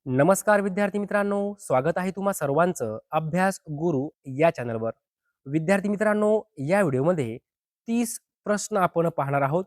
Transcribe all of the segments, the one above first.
नमस्कार विद्यार्थी मित्रांनो, स्वागत आहे तुम्हा सर्वांचं अभ्यास गुरु या चॅनलवर. विद्यार्थी मित्रांनो, या व्हिडिओमध्ये 30 प्रश्न आपण पाहणार आहोत.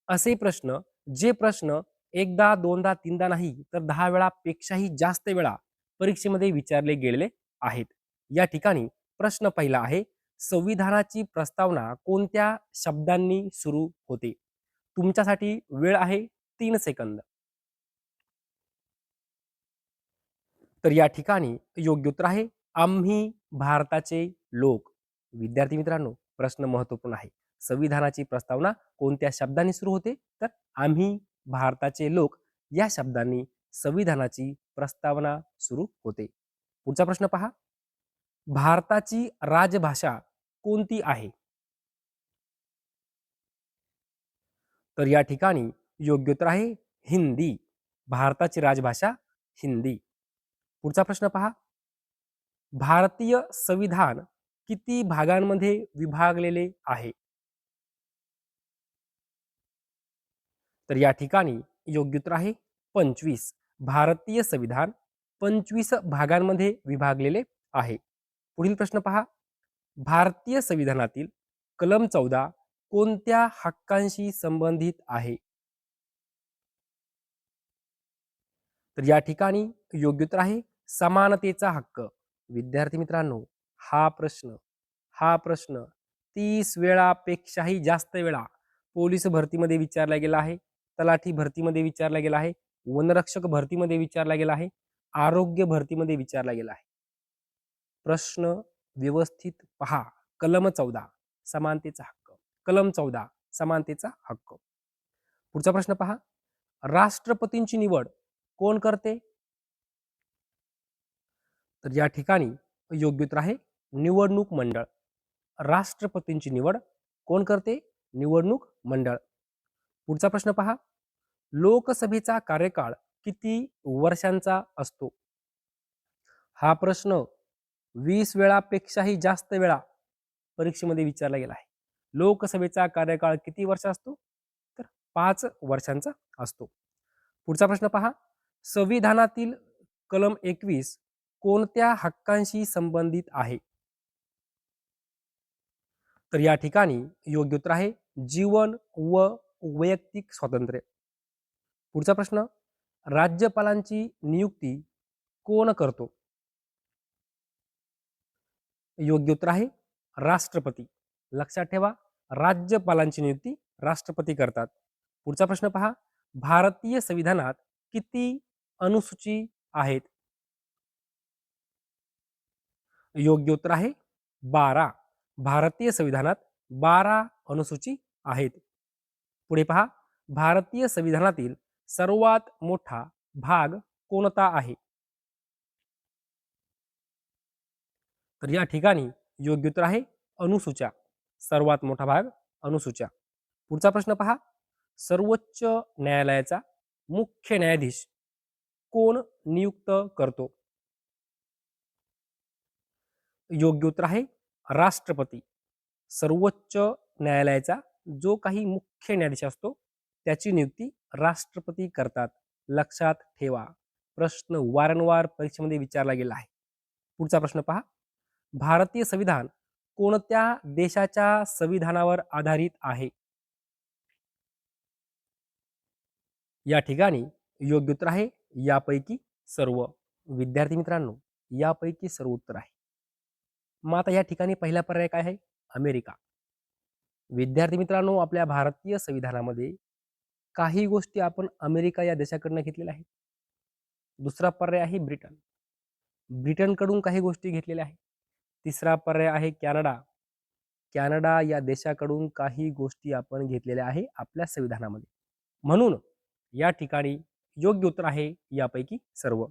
असे प्रश्न जे प्रश्न एकदा दोनदा तीनदा नाही तर 10 वेळापेक्षाही जास्त वेळा परीक्षेमध्ये विचारले गेलेले आहेत. या ठिकाणी प्रश्न पहिला आहे, संविधानाची प्रस्तावना कोणत्या शब्दांनी सुरू होते? तुमच्यासाठी वेळ आहे 3 सेकंद. तर या ठिकाणी योग्य उत्तर आहे आम्ही भारताचे लोक. विद्यार्थी मित्रांनो, प्रश्न महत्वपूर्ण आहे. संविधानाची प्रस्तावना कोणत्या शब्दांनी सुरू होते? तर आम्ही भारताचे लोक या शब्दांनी संविधानाची प्रस्तावना सुरू होते. पुढचा प्रश्न पहा. भारताची राजभाषा कोणती आहे? तर या ठिकाणी योग्य उत्तर आहे हिंदी. भारताची राजभाषा हिंदी. पुढचा प्रश्न पहा. भारतीय संविधान किती भागांमध्ये विभागलेले आहे? तर या ठिकाणी योग्य उत्तर आहे 25. भारतीय संविधान 25 भागांमध्ये विभागलेले आहे. पुढील प्रश्न पहा. भारतीय संविधानातील कलम 14 कोणत्या हक्कांशी संबंधित आहे? तर या ठिकाणी योग्य उत्तर आहे समानतेचा हक्क. विद्यार्थी मित्रांनो, हा प्रश्न 30 वेळापेक्षाही जास्त वेळा पोलीस भरतीमध्ये विचारला गेला आहे, तलाठी भरतीमध्ये विचारला गेला आहे, वनरक्षक भरतीमध्ये विचारला गेला आहे, आरोग्य भरतीमध्ये विचारला गेला आहे. प्रश्न व्यवस्थित पहा. कलम 14 समानतेचा हक्क. कलम 14 समानतेचा हक्क. पुढचा प्रश्न पहा. राष्ट्रपतींची निवड कोण करते? तर या ठिकाणी योग्य उत्तर आहे निवडणूक मंडळ. राष्ट्रपतींची निवड कोण करते? निवडणूक मंडळ. पुढचा प्रश्न पहा. लोकसभेचा कार्यकाळ किती वर्षांचा असतो? हा प्रश्न 20 वेळापेक्षाही जास्त वेळा परीक्षेमध्ये विचारला गेला आहे. लोकसभेचा कार्यकाळ किती वर्ष असतो? तर 5 वर्षांचा असतो. पुढचा प्रश्न पहा. संविधानातील कलम 21 कोणत्या हक्कांशी संबंधित आहे? तर या ठिकाणी योग्य उत्तर आहे जीवन व वैयक्तिक स्वातंत्र्य. पुढचा प्रश्न. राज्यपालांची नियुक्ती कोण करतो? योग्य उत्तर आहे राष्ट्रपती. लक्षात ठेवा, राज्यपालांची नियुक्ती राष्ट्रपती करतात. पुढचा प्रश्न पहा. भारतीय संविधानात किती अनुसूची आहेत? योग्य उत्तर आहे 12. भारतीय संविधानात 12 अनुसूची आहेत. पुढे पहा. भारतीय संविधानातील सर्वात मोठा भाग कोणता आहे? तर या ठिकाणी योग्य उत्तर आहे अनुसूच्या. सर्वात मोठा भाग अनुसूच्या. पुढचा प्रश्न पहा. सर्वोच्च न्यायालयाचा मुख्य न्यायाधीश कोण नियुक्त करतो? योग्य उत्तर आहे राष्ट्रपती. सर्वोच्च न्यायालयाचा जो काही मुख्य न्यायाधीश असतो त्याची नियुक्ती राष्ट्रपती करतात. लक्षात ठेवा, प्रश्न वारंवार परीक्षेमध्ये विचारला गेला आहे. पुढचा प्रश्न पहा. भारतीय संविधान कोणत्या देशाच्या संविधानावर आधारित आहे? या ठिकाणी योग्य उत्तर आहे यापैकी सर्व. विद्यार्थी मित्रांनो, यापैकी सर्व उत्तर आहे. मग आता या ठिकाणी पहिला पर्याय काय आहे? अमेरिका. विद्यार्थी मित्रांनो, आपल्या भारतीय संविधानामध्ये काही गोष्टी आपण अमेरिका या देशाकडून घेतलेल्या आहेत. दुसरा पर्याय आहे ब्रिटन. ब्रिटनकडून काही गोष्टी घेतलेल्या आहेत. तिसरा पर्याय आहे कॅनडा. कॅनडा या देशाकडून काही गोष्टी आपण घेतलेल्या आहे आपल्या संविधानामध्ये. म्हणून या ठिकाणी योग्य उत्तर आहे यापैकी सर्व.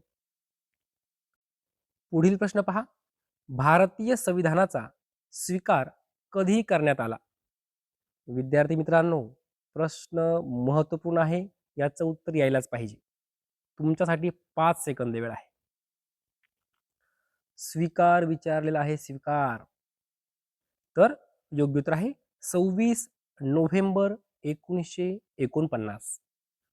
पुढील प्रश्न पहा. भारतीय संविधानाचा स्वीकार कधी करण्यात आला? विद्यार्थी मित्रांनो, प्रश्न महत्वपूर्ण आहे, याचं उत्तर यायलाच पाहिजे. तुमच्यासाठी 5 सेकंद वेळ आहे. स्वीकार विचारलेला आहे, स्वीकार. तर योग्य उत्तर आहे 26 नोव्हेंबर 1949.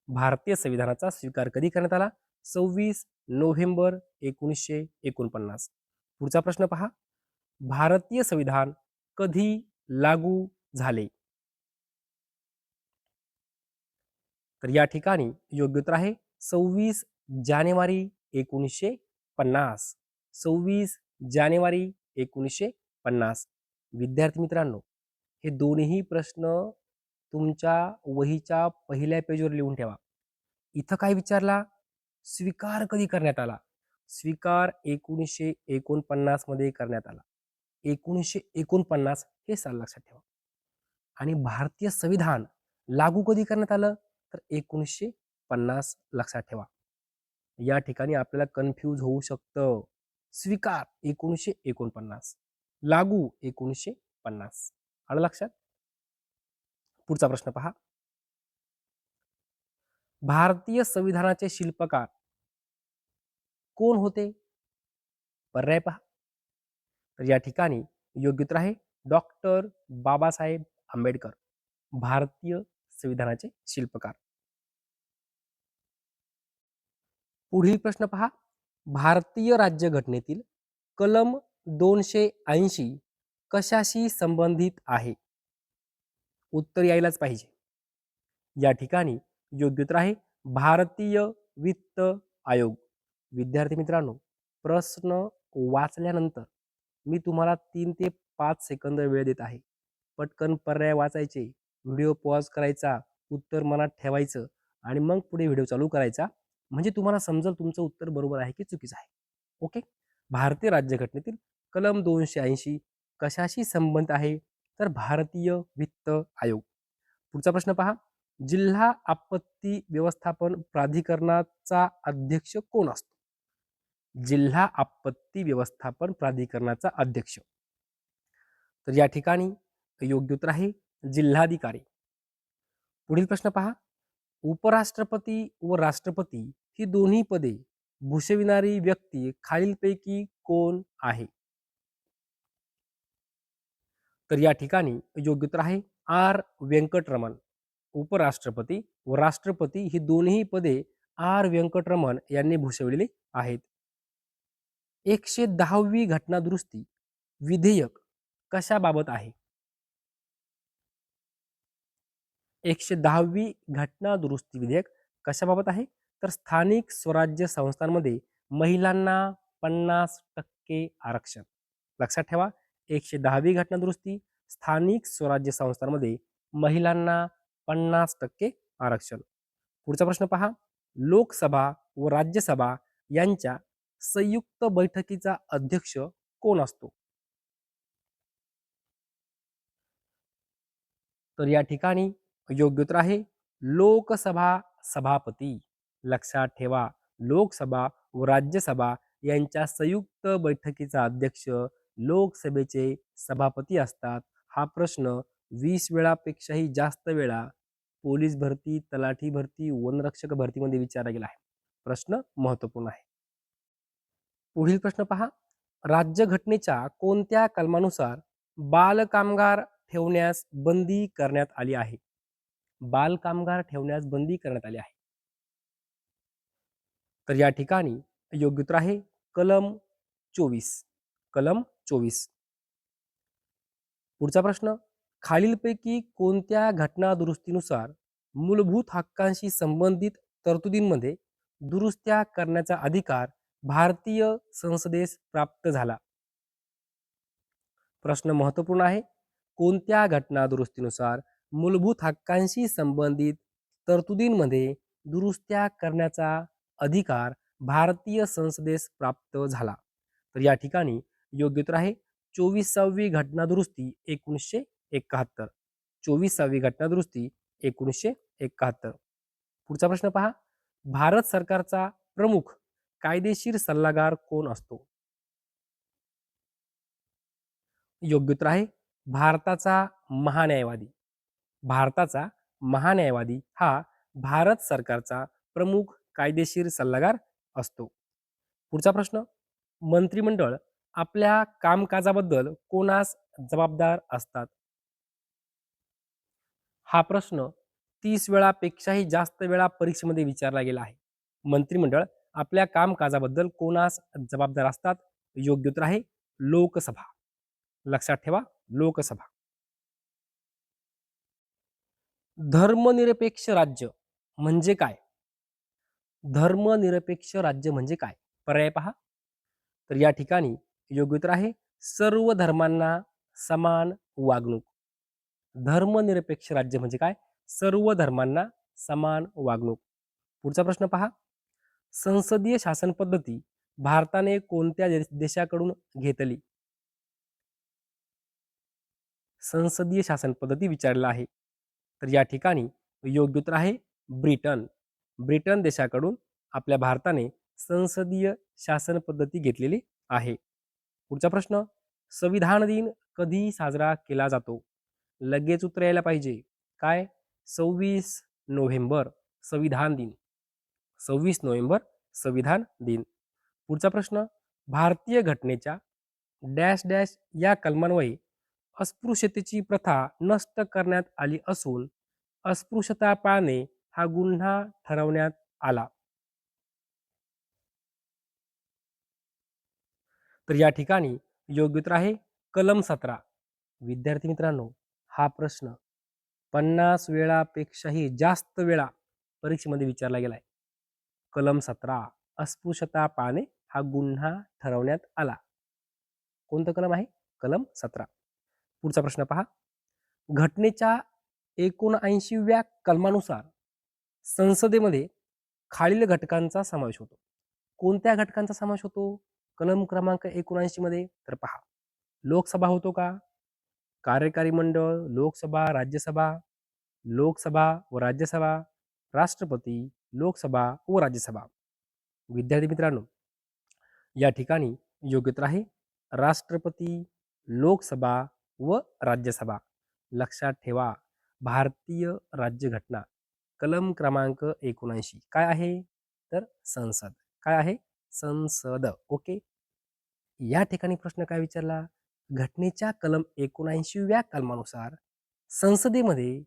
भारतीय संविधानाचा स्वीकार कधी करण्यात आला? 26 नोव्हेंबर 1949. पुढचा प्रश्न पहा. भारतीय संविधान कधी लागू झाले? तर या ठिकाणी योग्य उत्तर आहे 26 जानेवारी 1950. 26 जानेवारी 1950. विद्यार्थी मित्रांनो, हे दोन्ही प्रश्न तुमच्या वहीच्या पहिल्या पेजवर लिहून ठेवा. इथं काय विचारला? स्वीकार कधी करण्यात आला? स्वीकार 1949 मध्ये करण्यात आला. 1949 हे साल लक्षात ठेवा. आणि भारतीय संविधान लागू कधी करण्यात आलं? तर 1950 लक्षात ठेवा. या ठिकाणी आपल्याला कन्फ्यूज होऊ शकतं. स्वीकार 1949, लागू 1950. आलं लक्षात? पुढचा प्रश्न पहा. भारतीय संविधानाचे शिल्पकार कोण होते? पर्याय पहा. तर या ठिकाणी योग्य उत्तर आहे डॉक्टर बाबासाहेब आंबेडकर, भारतीय संविधानाचे शिल्पकार. पुढील प्रश्न पहा. भारतीय राज्यघटनेतील कलम 280 कशाशी संबंधित आहे? उत्तर यायलाच पाहिजे. या ठिकाणी योग्य उत्तर आहे भारतीय वित्त आयोग. विद्यार्थी मित्रांनो, प्रश्न वाचल्यानंतर मी तुम्हाला 3 ते 5 सेकंद वेळ देत आहे. पटकन पर्याय वाचायचे, व्हिडिओ पॉज करायचा, उत्तर मनात ठेवायचं आणि मग पुढे व्हिडिओ चालू करायचा, म्हणजे तुम्हाला समजेल तुमचं उत्तर बरोबर आहे की चुकीचं आहे. ओके. भारतीय राज्यघटनेतील कलम 280 कशाशी संबंधित आहे? तर भारतीय वित्त आयोग. पुढचा प्रश्न पहा. जिल्हा आपत्ती व्यवस्थापन प्राधिकरणाचा अध्यक्ष कोण असतो? जिल्हा आपत्ती व्यवस्थापन प्राधिकरणाचा अध्यक्ष. तर या ठिकाणी योग्य उत्तर आहे जिल्हाधिकारी. पुढील प्रश्न पहा. उपराष्ट्रपती व राष्ट्रपती ही दोन्ही पदे भूषविणारी व्यक्ती खालीलपैकी कोण आहे? तर या ठिकाणी योग्य उत्तर आहे आर व्यंकटरमण. उपराष्ट्रपती व राष्ट्रपती ही दोन्ही पदे आर व्यंकटरमण यांनी भूषविलेली आहेत. 110वी घटनादुरुस्ती विधेयक कशाबाबत आहे? 110वी घटनादुरुस्ती विधेयक कशाबाबत आहे? तर स्थानिक स्वराज्य संस्थांमध्ये महिलांना 50% आरक्षण. लक्षात ठेवा, 110वी घटनादुरुस्ती स्थानिक स्वराज्य संस्थांमध्ये महिलांना 50% आरक्षण. पुढचा प्रश्न पहा. लोकसभा व राज्यसभा यांच्या संयुक्त बैठकीचा अध्यक्ष कोण असतो? तर या ठिकाणी योग्य उत्तर आहे लोकसभा सभापती. लक्षात ठेवा, लोकसभा व राज्यसभा यांच्या संयुक्त बैठकीचा अध्यक्ष लोकसभेचे सभापती असतात. हा प्रश्न 20 वेळापेक्षाही जास्त वेळा पोलीस भरती, तलाठी भरती, वनरक्षक भरतीमध्ये विचारला गेला आहे. प्रश्न महत्वपूर्ण आहे. पुढील प्रश्न पहा. राज्यघटनेच्या कोणत्या कलमानुसार बालकामगार ठेवण्यास बंदी करण्यात आली आहे? बालकामगार ठेवण्यास बंदी करण्यात आली आहे. तर या ठिकाणी योग्य उत्तर आहे कलम 24. कलम 24. पुढचा प्रश्न. खालीलपैकी कोणत्या घटना दुरुस्तीनुसार मूलभूत हक्कांशी संबंधित तरतुदींमध्ये दुरुस्त्या करण्याचा अधिकार भारतीय संसदेस प्राप्त झाला? प्रश्न महत्वपूर्ण आहे. कोणत्या घटना दुरुस्तीनुसार मूलभूत हक्कांशी संबंधित तरतुदींमध्ये दुरुस्त्या करण्याचा अधिकार भारतीय संसदेस प्राप्त झाला? तर या ठिकाणी योग्य उत्तर आहे 24वी घटना दुरुस्ती 1971. 24वी घटना दुरुस्ती 1971. पुढचा प्रश्न पहा. भारत सरकारचा प्रमुख कायदेशीर सल्लागार कोण असतो? योग्य उत्तर आहे भारताचा महान्यायवादी. भारताचा महान्यायवादी हा भारत सरकारचा प्रमुख कायदेशीर सल्लागार असतो. पुढचा प्रश्न. मंत्रिमंडळ आपल्या कामकाजाबद्दल कोणास जबाबदार असतात? हा प्रश्न 30 वेळापेक्षाही जास्त वेळा परीक्षेमध्ये विचारला गेला आहे. मंत्रिमंडळ आपल्या कामकाजाबद्दल कोणास जबाबदार असतात? योग्य उत्तर आहे लोकसभा. लक्षात ठेवा, लोकसभा. धर्मनिरपेक्ष राज्य म्हणजे काय? धर्मनिरपेक्ष राज्य म्हणजे काय? पर्याय पहा. तर या ठिकाणी योग्य उत्तर आहे सर्व धर्मांना समान वागणूक. धर्मनिरपेक्ष राज्य म्हणजे काय? सर्व धर्मांना समान वागणूक. पुढचा प्रश्न पहा. संसदीय शासन पद्धती भारताने कोणत्या देशाकडून घेतली? संसदीय शासन पद्धती विचारलेला आहे. तर या ठिकाणी योग्य उत्तर आहे ब्रिटन. ब्रिटन देशाकडून आपल्या भारताने संसदीय शासन पद्धती घेतलेली आहे. पुढचा प्रश्न. संविधान दिन कधी साजरा केला जातो? लगेच उत्तर यायला पाहिजे. काय? 26 नोव्हेंबर संविधान दिन. 26 नोव्हेंबर संविधान दिन. पुढचा प्रश्न. भारतीय घटनेच्या डॅश डॅश या कलमान्वये अस्पृश्यतेची प्रथा नष्ट करण्यात आली असून अस्पृश्यता पाळणे हा गुन्हा ठरवण्यात आला. तर या ठिकाणी योग्य उत्तर आहे कलम 17. विद्यार्थी मित्रांनो, हा प्रश्न 50 वेळापेक्षाही जास्त वेळा परीक्षेमध्ये विचारला गेलाय. कलम 17 अस्पृश्यता पाळणे हा गुन्हा ठरवण्यात आला. कोणतं कलम आहे? कलम 17. पुढचा प्रश्न पहा. घटनेच्या 79व्या कलमानुसार संसदेमध्ये खालील घटकांचा समावेश होतो. कोणत्या घटकांचा समावेश होतो कलम क्रमांक 79 मध्ये? तर पहा. लोकसभा होतो का? कार्यकारी मंडळ, लोकसभा, राज्यसभा, लोकसभा व राज्यसभा, राष्ट्रपती, लोकसभा व राज्यसभा. विद्यार्थी मित्रांनो, या ठिकाणी योग्य उत्तर आहे राष्ट्रपती, लोकसभा व राज्यसभा. लक्षात ठेवा, भारतीय राज्यघटना कलम क्रमांक 79 काय आहे? तर संसद. काय आहे? संसद. ओके. या ठिकाणी प्रश्न काय विचारला? घटनेच्या कलम 79व्या कलमानुसार संसदेमध्ये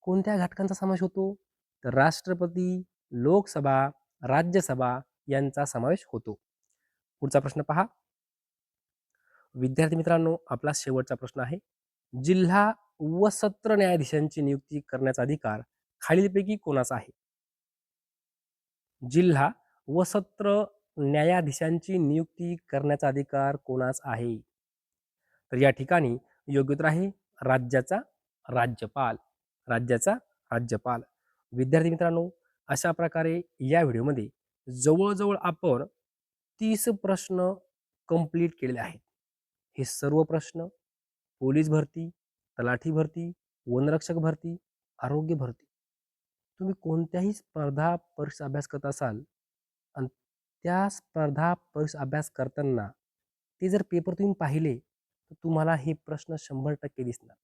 कोणत्या घटकांचा समावेश होतो? तर राष्ट्रपती, लोकसभा, राज्यसभा यांचा समावेश होतो. पुढचा प्रश्न पहा. विद्यार्थी मित्रांनो, आपला शेवटचा प्रश्न आहे. जिल्हा व सत्र न्यायाधीशांची नियुक्ती करण्याचा अधिकार खालीलपैकी कोणाचा आहे? जिल्हा व सत्र न्यायाधीशांची नियुक्ती करण्याचा अधिकार कोणास आहे? तर या ठिकाणी योग्य उत्तर आहे राज्याचा राज्यपाल. राज्याचा राज्यपाल. विद्यार्थी मित्रांनो, अशा प्रकारे या व्हिडिओमध्ये जवळजवळ आपण 30 प्रश्न कंप्लीट केलेले आहेत. हे सर्व प्रश्न पोलीस भरती, तलाठी भरती, वनरक्षक भरती, आरोग्य भरती, तुम्ही कोणत्याही स्पर्धा परीक्षा अभ्यास करत असाल आणि त्या स्पर्धा परीक्षा अभ्यास करताना ते जर पेपर तुम्ही पाहिले तर तुम्हाला हे प्रश्न 100% दिसणार.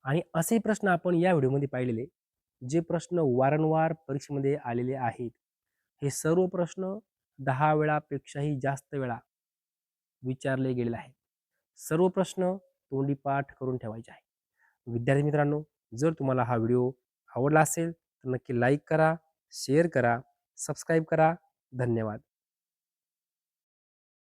आणि असे प्रश्न आपण या व्हिडिओमध्ये पाहिलेले जे प्रश्न वारंवार परीक्षेमध्ये आलेले आहेत. हे सर्व प्रश्न 10 वेळापेक्षाही जास्त वेळा विचारले गेलेले आहेत. सर्व प्रश्न तोंडी पाठ करून ठेवायचे आहे. विद्यार्थी मित्रांनो, जर तुम्हाला हा व्हिडिओ आवडला असेल तर नक्की लाईक करा, शेअर करा, सबस्क्राईब करा. धन्यवाद.